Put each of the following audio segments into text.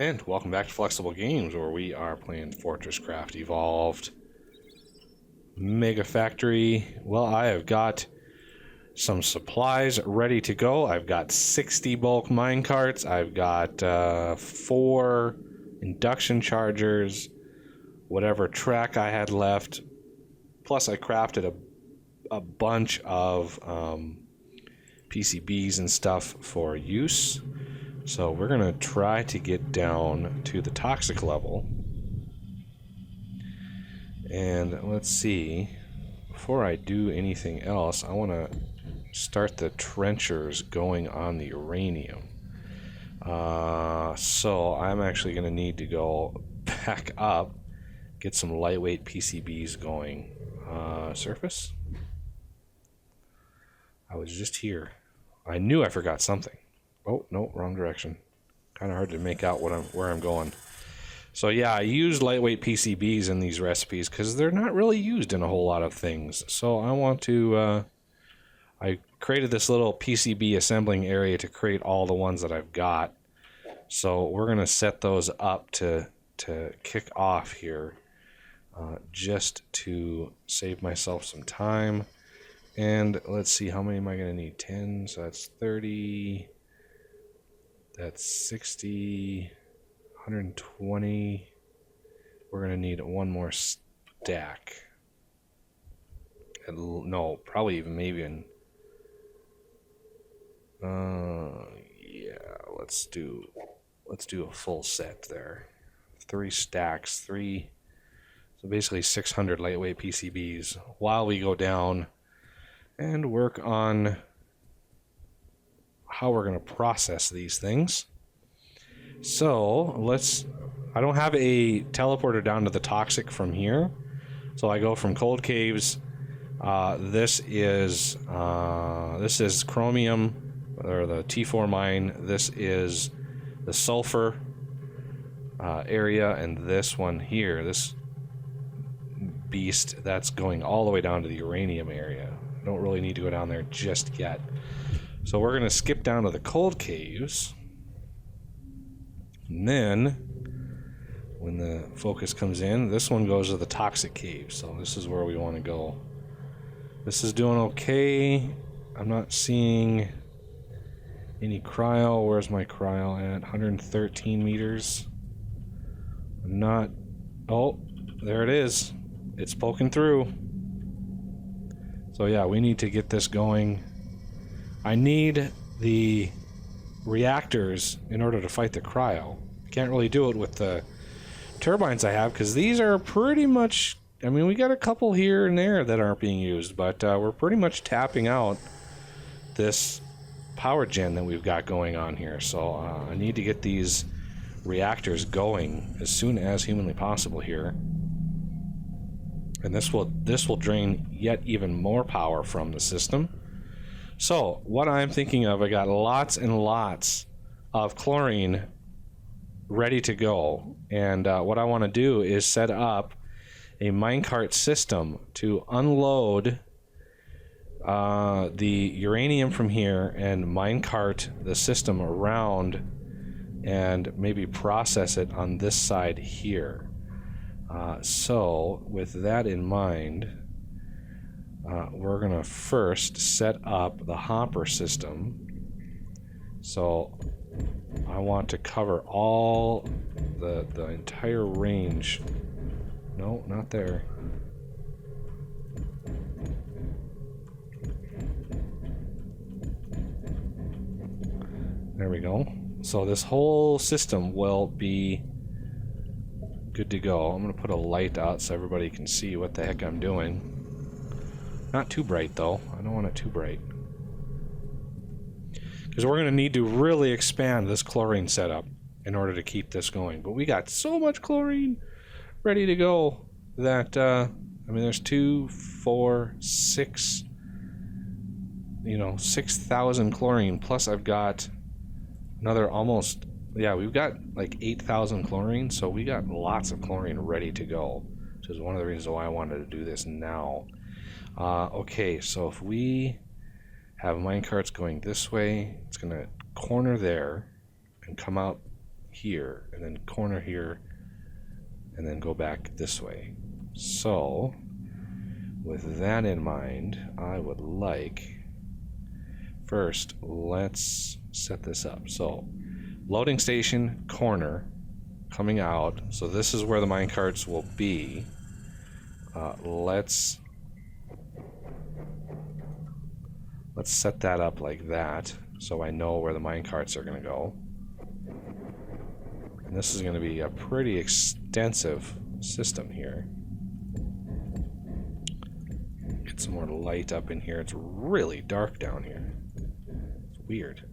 And welcome back to Flexible Games, where we are playing FortressCraft Evolved Mega Factory. Well, I have got some supplies ready to go. I've got 60 bulk minecarts. I've got 4 induction chargers, whatever track I had left. Plus, I crafted a bunch of PCBs and stuff for use. So we're going to try to get down to the toxic level. And let's see, before I do anything else, I want to start the trenchers going on the uranium. So I'm actually going to need to go back up, get some lightweight PCBs going. Surface? I was just here. I knew I forgot something. Oh, no, wrong direction. Kind of hard to make out where I'm going. So yeah, I use lightweight PCBs in these recipes because they're not really used in a whole lot of things. So I want to, I created this little PCB assembling area to create all the ones that I've got. So we're going to set those up to kick off here, just to save myself some time. And let's see, how many am I going to need? 10, so that's 30... That's 60, 120. We're going to need one more stack. No, probably even maybe in... yeah, let's do a full set there. 3 stacks, 3... So basically 600 lightweight PCBs while we go down and work on how we're going to process these things. So I don't have a teleporter down to the toxic from here, so I go from cold caves. This is chromium, or the T4 mine. This is the sulfur area, and this one here, this beast, that's going all the way down to the uranium area. I don't really need to go down there just yet. So we're going to skip down to the cold caves, and then when the focus comes in, this one goes to the toxic cave. So this is where we want to go. This is doing okay. I'm not seeing any cryo. Where's my cryo at? 113 meters. I'm not... Oh, there it is. It's poking through. So yeah, we need to get this going. I need the reactors in order to fight the cryo. Can't really do it with the turbines I have, because these are pretty much... I mean, we got a couple here and there that aren't being used, but we're pretty much tapping out this power gen that we've got going on here. So I need to get these reactors going as soon as humanly possible here. And this will drain yet even more power from the system. So what I'm thinking of, I got lots and lots of chlorine ready to go. And what I want to do is set up a minecart system to unload the uranium from here and minecart the system around and maybe process it on this side here. So with that in mind, we're going to first set up the hopper system. So I want to cover all the entire range. No, not there. There we go. So this whole system will be good to go. I'm going to put a light out so everybody can see what the heck I'm doing. Not too bright though. I don't want it too bright. Because we're going to need to really expand this chlorine setup in order to keep this going. But we got so much chlorine ready to go that, I mean, there's 2, 4, 6, 6,000 chlorine. Plus I've got another almost, yeah, we've got like 8,000 chlorine. So we got lots of chlorine ready to go. Which is one of the reasons why I wanted to do this now. Okay, so if we have minecarts going this way, it's going to corner there and come out here, and then corner here, and then go back this way. So, with that in mind, I would like, first, let's set this up. So, loading station, corner, coming out. So this is where the minecarts will be. Let's set that up like that, so I know where the minecarts are going to go. And this is going to be a pretty extensive system here. Get some more light up in here. It's really dark down here. It's weird.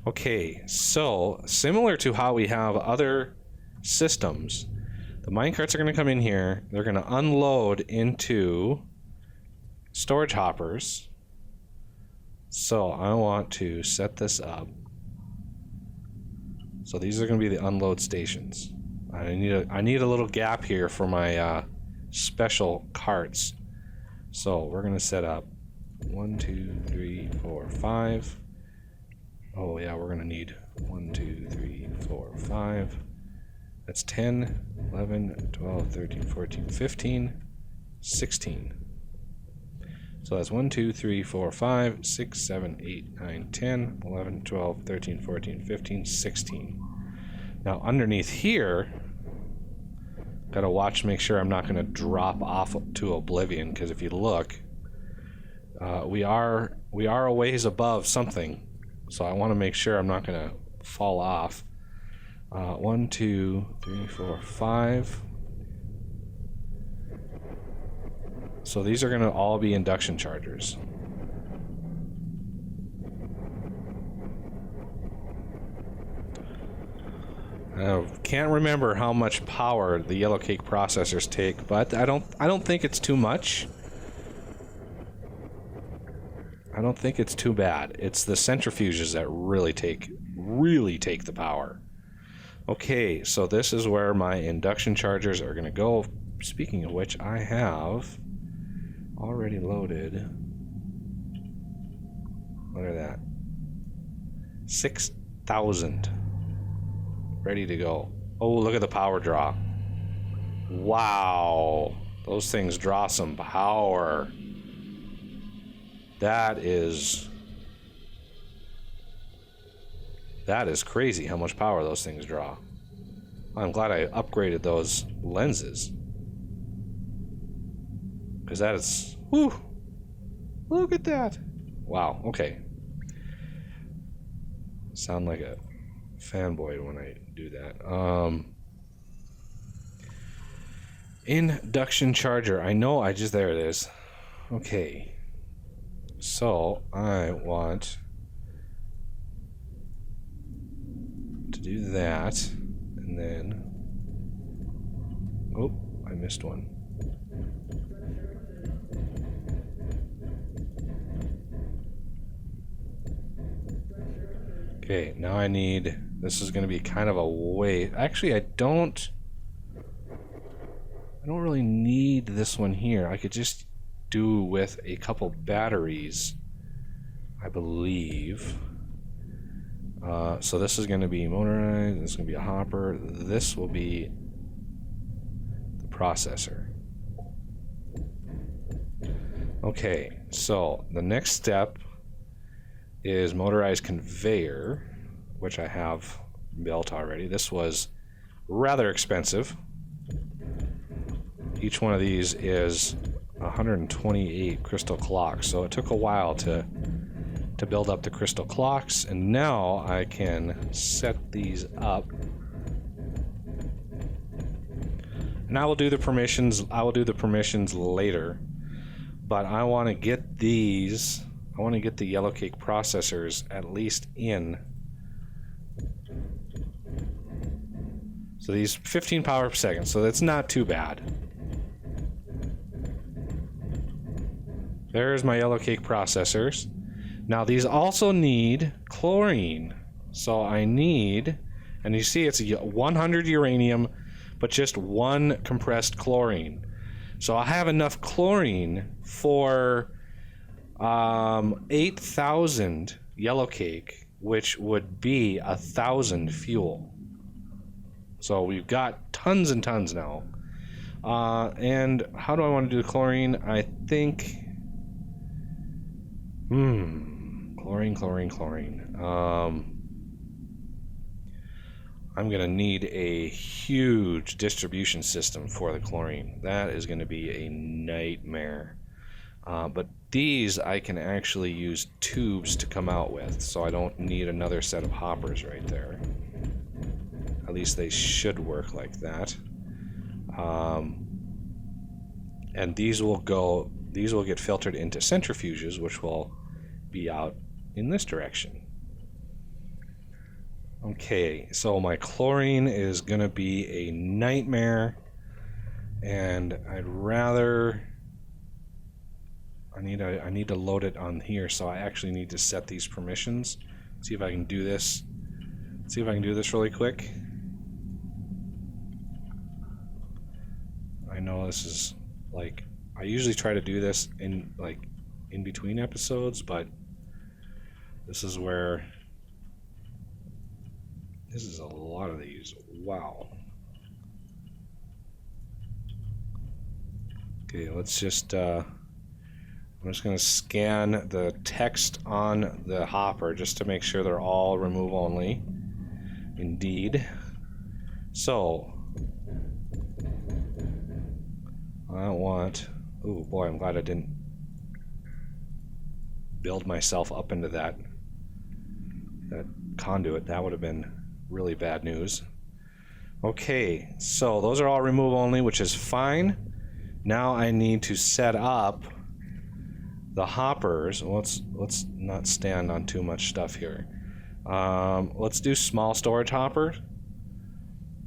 Okay, so similar to how we have other systems, the minecarts are going to come in here. They're going to unload into storage hoppers. So I want to set this up. So these are going to be the unload stations. I need a little gap here for my special carts. So we're going to set up 1, 2, 3, 4, 5. Oh yeah, we're going to need 1, 2, 3, 4, 5. That's 10, 11, 12, 13, 14, 15, 16. So that's 1, 2, 3, 4, 5, 6, 7, 8, 9, 10, 11, 12, 13, 14, 15, 16. Now underneath here, gotta watch, make sure I'm not gonna drop off to oblivion, because if you look, we are a ways above something. So I want to make sure I'm not gonna fall off. 1, 2, 3, 4, 5. So these are going to all be induction chargers. I can't remember how much power the Yellowcake processors take, but I don't think it's too much. I don't think it's too bad. It's the centrifuges that really take the power. Okay, so this is where my induction chargers are going to go. Speaking of which, I have already loaded, what are that, 6,000 ready to go. Oh, look at the power draw. Wow, those things draw some power. That is crazy how much power those things draw. I'm glad I upgraded those lenses, because that is, whew, look at that. Wow, okay. Sound like a fanboy when I do that. Induction charger. I know there it is. Okay. So I want to do that, and then, oh, I missed one. Okay, now I need, this is going to be kind of a way, actually I don't really need this one here. I could just do with a couple batteries, I believe. So this is going to be motorized, this is going to be a hopper, this will be the processor. Okay, so the next step is motorized conveyor, which I have built already. This was rather expensive. Each one of these is 128 crystal clocks, so it took a while to build up the crystal clocks, and now I can set these up. And I will do the permissions later, but I want to get these, I want to get the Yellowcake processors at least in. So these 15 power per second, so that's not too bad. There's my Yellowcake processors. Now these also need chlorine. So I need, and you see it's 100 uranium, but just 1 compressed chlorine. So I have enough chlorine for 8,000 Yellowcake, which would be 1,000 fuel. So we've got tons and tons now. And how do I want to do the chlorine? I think... Chlorine. I'm going to need a huge distribution system for the chlorine. That is going to be a nightmare. But these I can actually use tubes to come out with, so I don't need another set of hoppers right there. At least they should work like that. And these will get filtered into centrifuges, which will be out in this direction. Okay, so my chlorine is gonna be a nightmare, and I'd rather I need to load it on here, so I actually need to set these permissions. See if I can do this. See if I can do this really quick. I know this is like, I usually try to do this in between episodes, but this is where this is a lot of these. Wow. Okay, let's just I'm just going to scan the text on the hopper just to make sure they're all remove only. Indeed. So I want, oh boy, I'm glad I didn't build myself up into that conduit. That would have been really bad news. Okay, so those are all remove only, which is fine. Now I need to set up the hoppers. Let's not stand on too much stuff here. Let's do small storage hopper.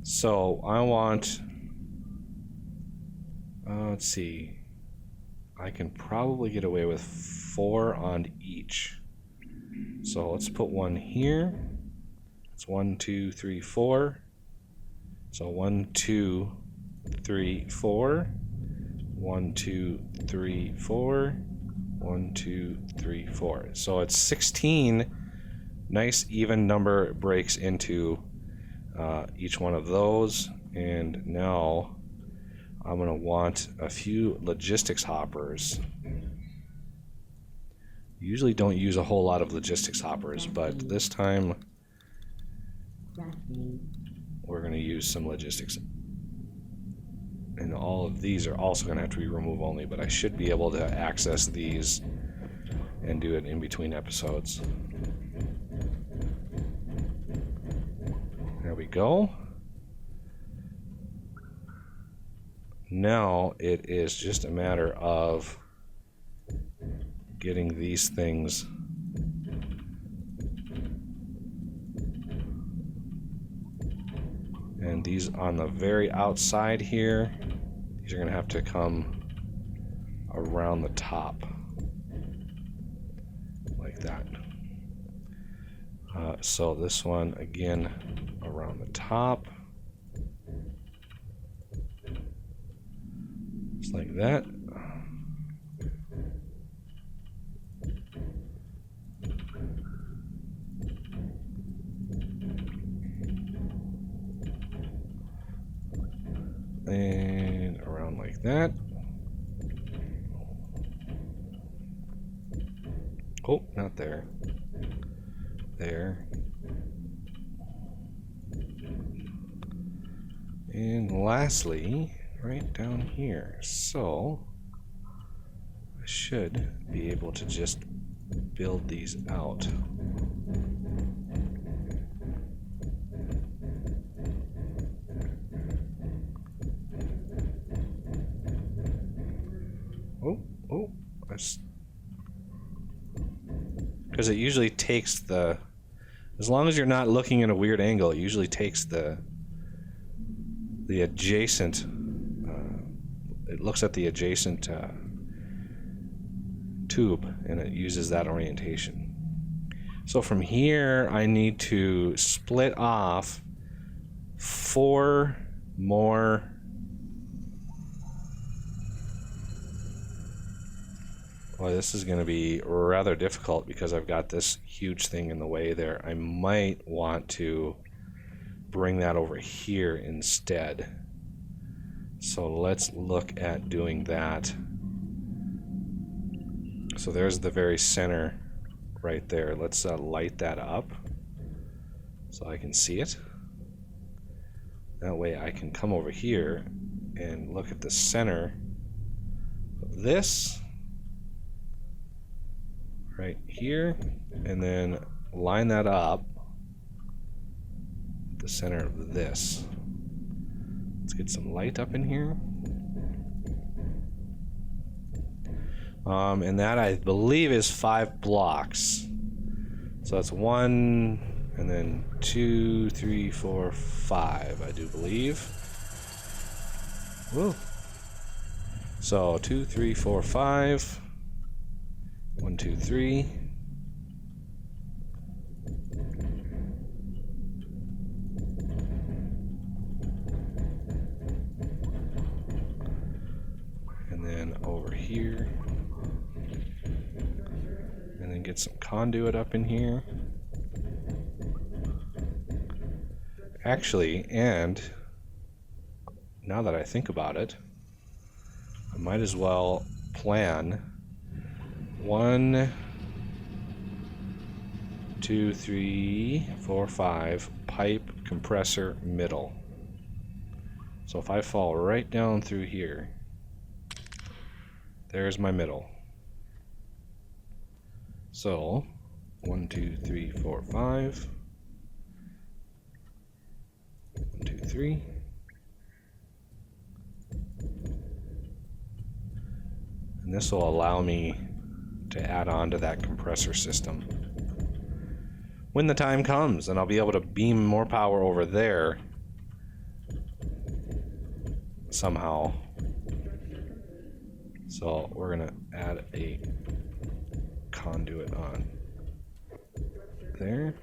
So I want, let's see, I can probably get away with 4 on each. So let's put one here. It's 1, 2, 3, 4. So 1, 2, 3, 4. 1, 2, 3, 4. 1, 2, 3, 4. So it's 16 nice even number breaks into each one of those. And now I'm going to want a few logistics hoppers. Usually don't use a whole lot of logistics hoppers, but this time we're going to use some logistics. And all of these are also going to have to be remove only, but I should be able to access these and do it in between episodes. There we go. Now it is just a matter of getting these things and these on the very outside here, these are going to have to come around the top like that. So this one again around the top, just like that. And around like that. Oh, not there. There. And lastly, right down here. So I should be able to just build these out. Oh, because it usually takes the, as long as you're not looking at a weird angle, it usually takes the adjacent, it looks at the adjacent tube and it uses that orientation. So from here I need to split off 4 more Well, this is going to be rather difficult because I've got this huge thing in the way there. I might want to bring that over here instead. So let's look at doing that. So there's the very center right there. Let's light that up so I can see it. That way I can come over here and look at the center of this right here, and then line that up at the center of this. Let's get some light up in here. And that, I believe, is 5 blocks. So that's 1, and then 2, 3, 4, 5, I do believe. Whoa. So 2, 3, 4, 5. 1, 2, 3. And then over here. And then get some conduit up in here. Actually, and now that I think about it, I might as well plan 1, 2, 3, 4, 5 pipe compressor middle. So if I fall right down through here, there's my middle. So 1, 2, 3, 4, 5. 1, 2, 3. And this will allow me to add on to that compressor system when the time comes, and I'll be able to beam more power over there somehow. So we're gonna add a conduit on there.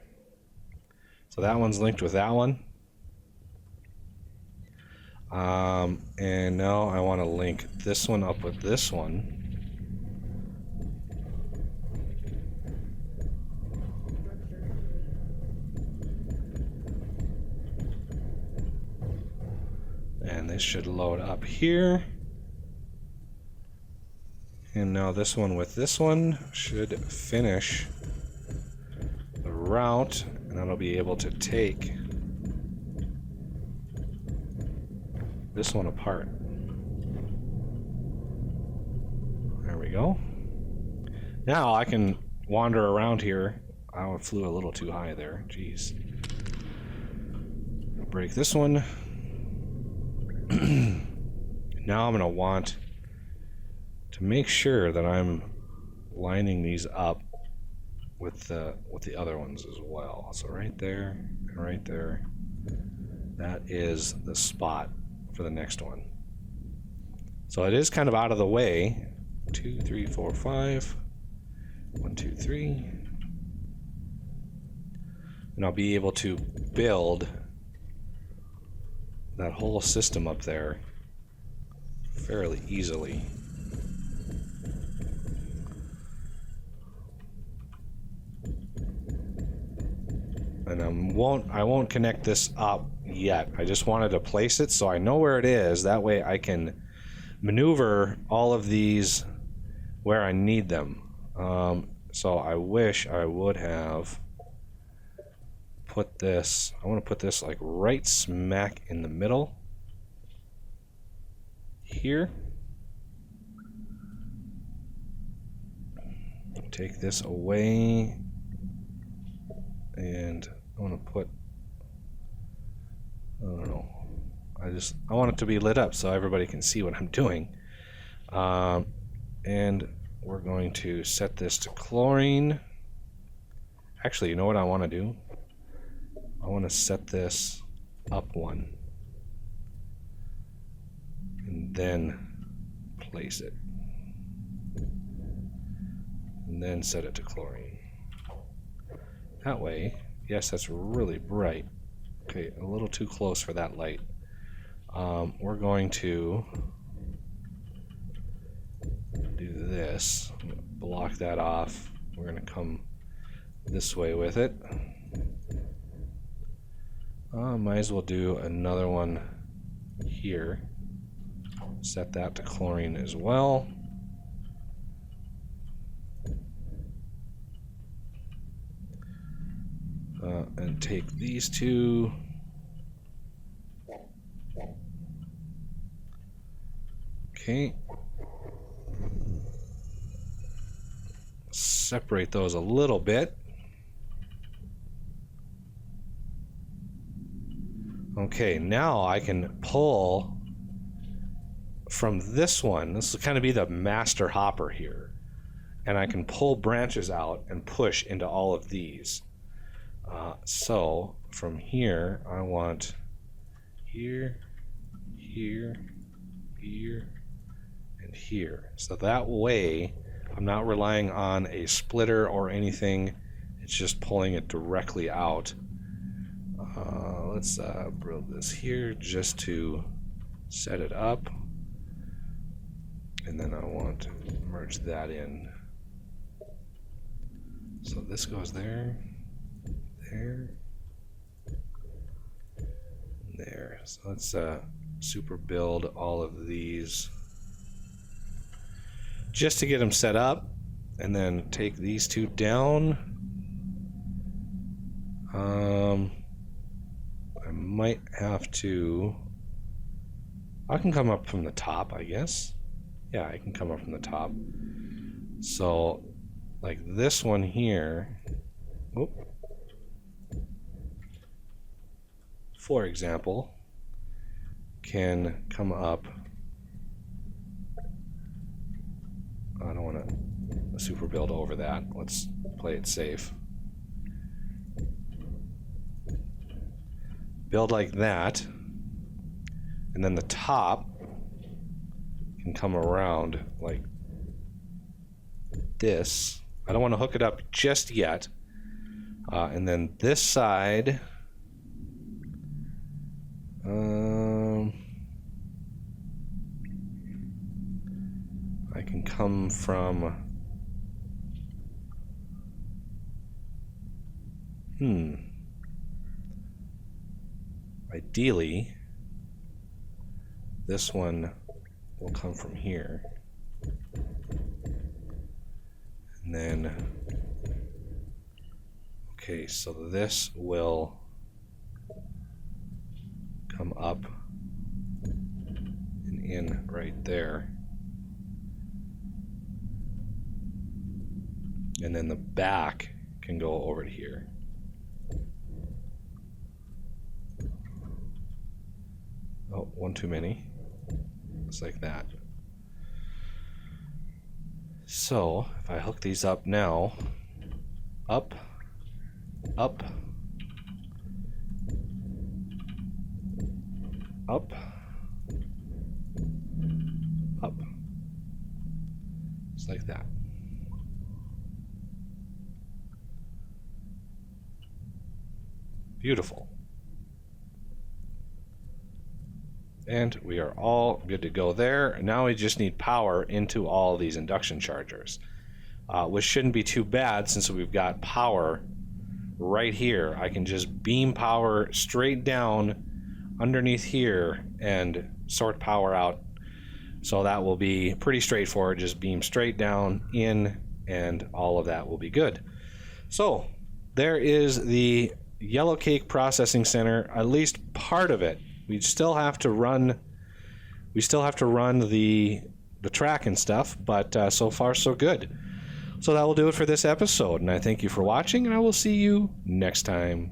So that one's linked with that one. And now I want to link this one up with this one. And this should load up here. And now this one with this one should finish the route, and that'll be able to take this one apart. There we go. Now I can wander around here. I flew a little too high there. Jeez. Break this one. Now I'm going to want to make sure that I'm lining these up with the other ones as well. So right there and right there, that is the spot for the next one. So it is kind of out of the way. 2, 3, 4, 5. 1, 2, 3. And I'll be able to build that whole system up there fairly easily. And I won't connect this up yet. I just wanted to place it so I know where it is. That way I can maneuver all of these where I need them. So I wish I would have put this, I want to put this like right smack in the middle here. Take this away, and I want to put, I don't know, I want it to be lit up so everybody can see what I'm doing. And we're going to set this to chlorine. Actually, you know what I want to do? I want to set this up one and then place it, and then set it to chlorine. That way, yes, that's really bright. Okay, a little too close for that light. We're going to do this, block that off. We're going to come this way with it. Might as well do another one here. Set that to chlorine as well. And take these two. Okay. Separate those a little bit. Okay, now I can pull from this one. This will kind of be the master hopper here. And I can pull branches out and push into all of these. So from here, I want here, here, here, and here. So that way, I'm not relying on a splitter or anything. It's just pulling it directly out. Let's build this here just to set it up. And then I want to merge that in. So this goes there, there, there. So let's super build all of these just to get them set up, and then take these two down. I might have to, I can come up from the top, I guess. Yeah, I can come up from the top. So like this one here, for example, can come up. I don't want to super build over that. Let's play it safe. Build like that, and then the top can come around like this. I don't want to hook it up just yet. And then this side, I can come from, ideally, this one will come from here. And then, okay, so this will come up and in right there. And then the back can go over to here. Oh, one too many. Just like that. So, if I hook these up now, up, up, up, up. Just like that. Beautiful. And we are all good to go there. Now we just need power into all these induction chargers, which shouldn't be too bad since we've got power right here. I can just beam power straight down underneath here and sort power out. So that will be pretty straightforward. Just beam straight down in, and all of that will be good. So there is the Yellowcake processing center, at least part of it. We still have to run the track and stuff, but so far so good. So that will do it for this episode, and I thank you for watching, and I will see you next time.